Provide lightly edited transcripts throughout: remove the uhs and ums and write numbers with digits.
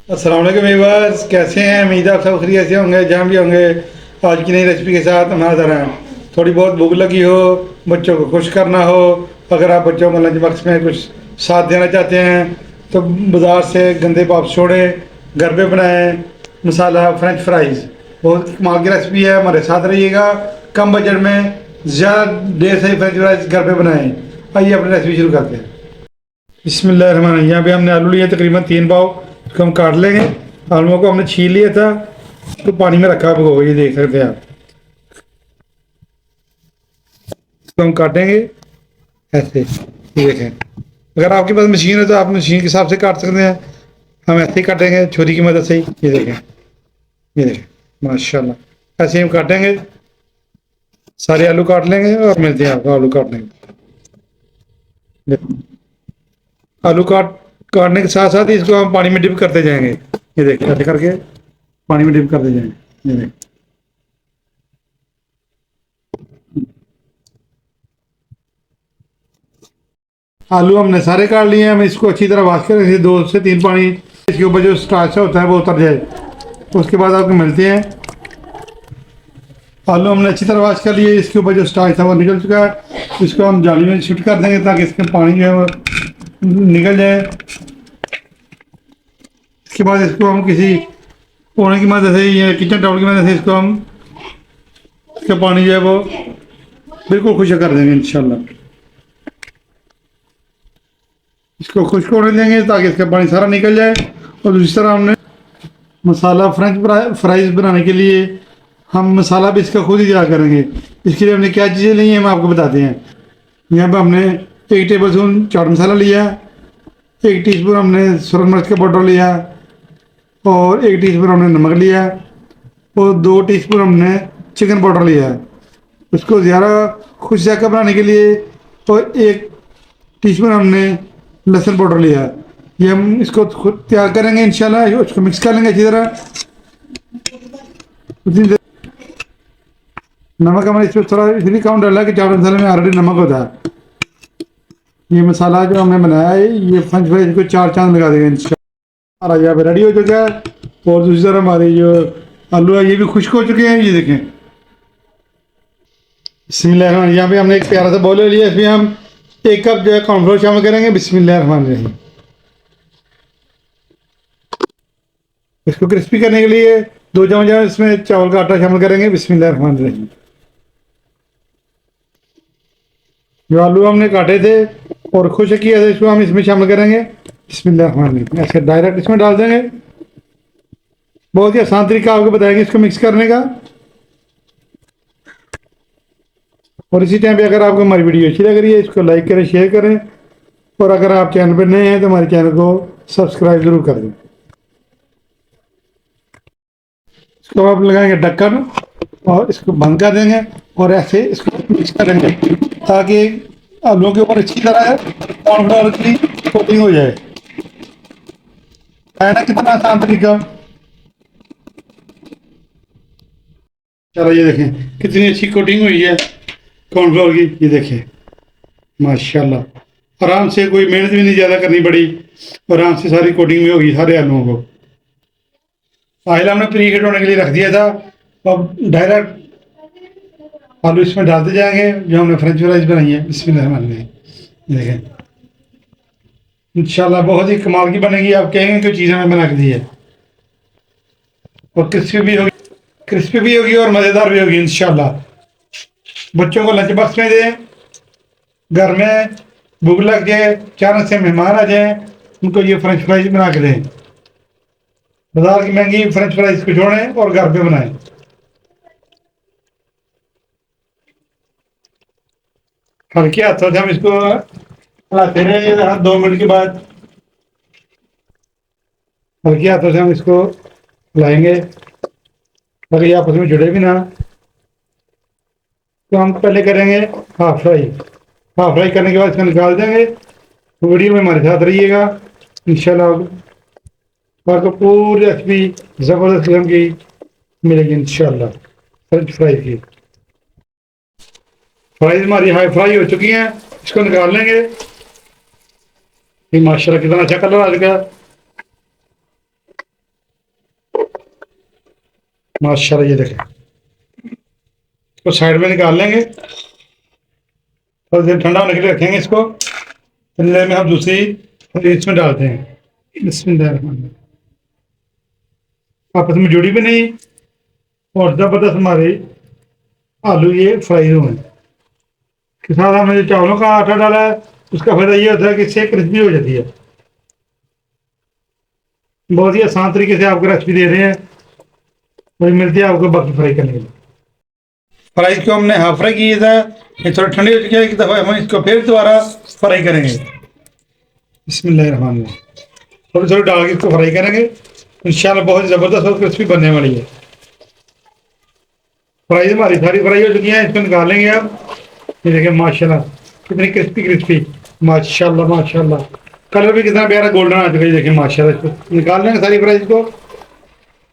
अस्सलाम वालेकुम व्यूअर्स, कैसे हैं? उम्मीद है आप सब खैरियत से होंगे, जहाँ भी होंगे। आज की नई रेसिपी के साथ हम हाज़िर हैं। थोड़ी बहुत भूख लगी हो, बच्चों को खुश करना हो, अगर आप बच्चों को लंच बॉक्स में कुछ साथ देना चाहते हैं तो बाज़ार से गंदे पाप छोड़ें, घर पे बनाएं मसाला फ्रेंच फ्राइज़। बहुत कमाल की रेसिपी है, हमारे साथ रहिएगा। कम बजट में ज़्यादा देर से फ्रेंच फ्राइज़ घर पे बनाएं। आइए अपनी रेसिपी शुरू करते हैं। बिस्मिल्लाहिर्रहमानिर्रहीम। यहाँ पे हमने आलू लिए तकरीबन 3 पाव। इसको हम काट लेंगे। आलूओं को हमने छील लिया था, तो पानी में रखा भिगो, ये देख सकते हैं आप। इसको हम काटेंगे ऐसे, ये देखें। अगर आपके पास मशीन है तो आप मशीन के हिसाब से काट सकते हैं। हम ऐसे ही काटेंगे छुरी की मदद से ही। ये देखें, ये देखें, माशाल्लाह ऐसे ही हम काटेंगे। सारे आलू काट लेंगे और मिलते हैं आपको आलू काटने के। देखो, आलू काटने के साथ साथ इसको हम पानी में डिप करते जाएंगे। ये देखिए, ऐसे करके पानी में डिप करते जाएंगे। ये देखिए, आलू हमने सारे काट लिए हैं। हम इसको अच्छी तरह वाश करेंगे, 2 से 3 पानी। इसके ऊपर जो स्टार्च होता है वो उतर जाए। उसके बाद आपको मिलते हैं। आलू हमने अच्छी तरह वाश कर लिए, इसके ऊपर जो स्टार्च था वो निकल चुका है। इसको हम जाली में शिफ्ट कर देंगे ताकि इसका पानी जो है वो निकल जाए। इसके बाद इसको हम किसी कोने की मदद से या किचन टॉवल की मदद से इसको हम, इसका पानी जो है वो बिल्कुल खुश्क कर देंगे इंशाल्लाह। इसको खुश्क होने देंगे ताकि इसका पानी सारा निकल जाए। और दूसरी तरह हमने मसाला फ्रेंच फ्राइज़ बनाने के लिए हम मसाला भी इसका खुद ही तैयार करेंगे। इसके लिए हमने क्या चीज़ें ली हैं हम आपको बताते हैं। यहाँ पर हमने 1 टेबल स्पून चाट मसाला लिया, 1 टीस्पून हमने सुरख मिर्च का पाउडर लिया, और 1 टीस्पून हमने नमक लिया, और 2 टीस्पून हमने चिकन पाउडर लिया है। उसको ज़्यादा खुश जाकर बनाने के लिए, और 1 टीस्पून हमने लहसुन पाउडर लिया है। ये हम इसको खुद तैयार करेंगे इंशाल्लाह। उसको मिक्स कर लेंगे अच्छी तरह। उतनी देर नमक हमने इसमें थोड़ा इसलिए कम डाला कि चाट मसाले में ऑलरेडी नमक होता है। ये मसाला जो हमने बनाया है ये फ्रेंच फ्राइज को 4 चांद लगा देगा इंशाल्लाह। हमारा यहाँ पे रेडी हो चुका है। और दूसरी तरफ हमारे जो आलू है ये भी खुश्क हो चुके हैं, ये देखें। बिस्मिल्लाह। यहाँ पे हमने एक प्यारा सा बाउल ले लिया, इसमें हम 1 कप जो है कॉर्नफ्लोर शामिल करेंगे। बिस्मिल्लाहिर्रहमानिर्रहीम। इसको क्रिस्पी करने के लिए 2 चम्मच इसमें चावल का आटा शामिल करेंगे। बिस्मिल्लाहिर्रहमानिर्रहीम। जो आलू हमने काटे थे और खुश्क किया था इसको हम इसमें शामिल करेंगे। बिस्मिल्लाहिर्रहमानिर्रहीम। ऐसे डायरेक्ट इसमें डाल देंगे। बहुत ही आसान तरीका आपको बताएंगे इसको मिक्स करने का। और इसी टाइम पे अगर आपको हमारी वीडियो अच्छी लग रही है इसको लाइक करें, शेयर करें, और अगर आप चैनल पर नए हैं तो हमारे चैनल को सब्सक्राइब जरूर कर दें। इसको आप लगाएंगे ढक्कन और इसको बंद कर देंगे और ऐसे इसको मिक्स करेंगे ताकि आलूओं के ऊपर अच्छी तरह कॉर्नफ्लोर की कोटिंग हो जाए। है ना कितना आसान तरीका। चलो ये देखें कितनी अच्छी कोटिंग हुई है कॉर्नफ्लोर की। ये देखें माशाल्लाह, आराम से, कोई मेहनत भी नहीं ज़्यादा करनी पड़ी, आराम से सारी कोटिंग भी होगी सारे आलूओं को। ऑयल हमने प्री हीट होने के लिए रख दिया था। अब डायरेक्ट आलू इसमें डालते जाएंगे जो हमने फ्रेंच फ्राइज बनाई है। बिस्मिल्लाहिर्रहमानिर्रहीम। देखें इंशाल्लाह बहुत ही कमाल की बनेगी। आप कहेंगे कोई चीज़ हमें बना के दी है। और क्रिस्पी भी होगी और मज़ेदार भी होगी इंशाल्लाह। बच्चों को लंच बॉक्स में दें, घर में भूख लग जाए, अचानक से मेहमान आ जाए, उनको ये फ्रेंच फ्राइज बना के दें। बाजार की महंगी फ्रेंच फ्राइज को छोड़ें और घर पे बनाएं। हल्के हाथों से हम इसको हिलाते रहेंगे। हर 2 मिनट के बाद हल्के हाथों से हम इसको हिलाएंगे ताकि ये आपस में जुड़े भी ना। तो हम पहले करेंगे हाफ फ्राई। हाफ फ्राई करने के बाद इसको निकाल देंगे। तो वीडियो में हमारे साथ रहिएगा इंशाल्लाह। आपको पूरी रेसिपी ज़बरदस्त किस्म की मिलेगी इंशाल्लाह। फ्रेंच फ्राई की फ्राइज हमारी हाई फ्राई हो चुकी हैं, इसको निकाल लेंगे। ये माशाल्लाह कितना अच्छा कलर आ चुका है। माशाल्लाह, ये देखें। इसको साइड में निकाल लेंगे, थोड़ी देर ठंडा होने के लिए रखेंगे इसको। ठंडे में हम दूसरी इसमें डालते हैं। बिस्मिल्लाह, आपस में जुड़ी भी नहीं और ज़बरदस्त हमारे आलू ये फ्राई हुए हैं। के साथ हमने जो चावलों का आटा डाला है उसका फायदा ये होता है कि इससे क्रिस्पी हो जाती है। बहुत ही आसान तरीके से आपको रेसिपी दे रहे हैं। वही मिलती है आपको बाकी फ्राई करने के लिए। फ्राई को हमने हाफ फ्राई किया था, ये थोड़ा ठंडी हो चुकी है। एक दफ़ा हम इसको फिर दोबारा फ्राई करेंगे। बिस्मिल्लाहिर्रहमानिर्रहीम, थोड़ी थोड़ी डाल के इसको फ्राई करेंगे। इंशाल्लाह बहुत ज़बरदस्त और क्रिस्पी बनने वाली है। फ्राई हमारी सारी फ्राई हो चुकी है, इसको निकालेंगे आप। ये देखिए माशाल्लाह कितनी क्रिस्पी क्रिस्पी, माशाल्लाह माशाल्लाह। कलर भी कितना प्यारा गोल्डन आ चुका है। देखिए माशाल्लाह, इसको निकाल लेंगे सारी फ्राई को,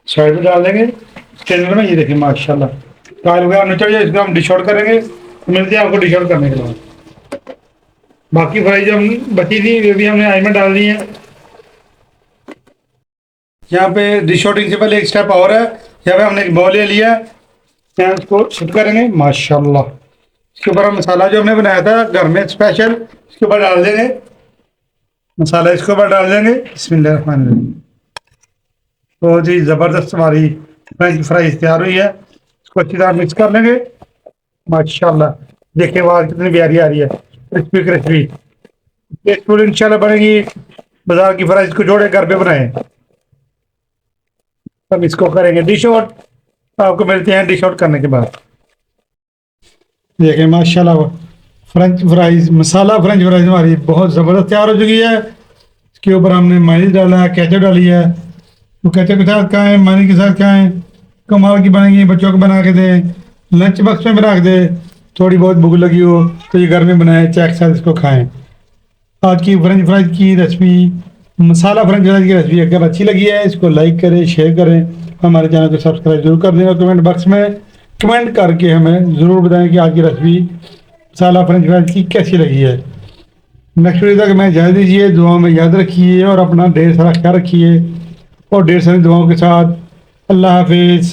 साइड में डाल देंगे स्टैंडर में। ये देखिए माशाल्लाह काल वगैरह निचड़ जाए, इसको हम डिश आउट करेंगे। तो मिलते हैं आपको डिश आउट करने के बाद। बाकी फ्राई जो हम बची थी वे भी हमने आई में डाल दी है। यहाँ पे डिश आउटिंग से पहले एक स्टेप और है। यहाँ पे हमने एक बाउल ले लिया है, यहाँ इसको शिफ्ट करेंगे माशाल्लाह। इसके ऊपर हम मसाला जो हमने बनाया था घर में स्पेशल, इसके ऊपर डाल देंगे मसाला। इसके ऊपर डाल देंगे। बिस्मिल्लाहिर्रहमानिर्रहीम, बहुत ही ज़बरदस्त हमारी फ्रेंच फ्राइज तैयार हुई है। इसको अच्छी तरह मिक्स कर लेंगे माशाल्लाह। देखिए आवाज़ कितनी प्यारी आ रही है, क्रिस्पी क्रिस्पी। टेस्ट पूरी इंशाल्लाह बनेगी। बाजार की फ्राइज को जोड़े घर पे बनाए। हम इसको करेंगे डिश आउट, आपको मिलते हैं डिश आउट करने के बाद। देखिए माशाल्लाह फ्रेंच फ्राइज, मसाला फ्रेंच फ्राइज हमारी बहुत ज़बरदस्त तैयार हो चुकी है। इसके ऊपर हमने मेयोनीज डाला है, केचप डाली है। तो केचप के साथ खाएँ, मेयोनीज के साथ खाएँ, कमाल की बनेगी। बच्चों को बना के दें, लंच बॉक्स में बना के दें। थोड़ी बहुत भूख लगी हो तो ये घर में बनाए, चाय के साथ इसको खाएँ। आज की फ्रेंच फ्राइज की रेसिपी, मसाला फ्रेंच फ्राइज की रेसिपी अगर अच्छी लगी है इसको लाइक करें, शेयर करें, हमारे चैनल को सब्सक्राइब जरूर कर दें और कमेंट बॉक्स में कमेंट करके हमें ज़रूर बताएं कि आज की रेसिपी मसाला फ्रेंच फ्राइज की कैसी लगी है। नेक्स्ट वीडियो तक मैं इजाज़त दीजिए, दुआओं में याद रखिए और अपना ढेर सारा ख्याल रखिए और ढेर सारी दुआओं के साथ अल्लाह हाफिज़।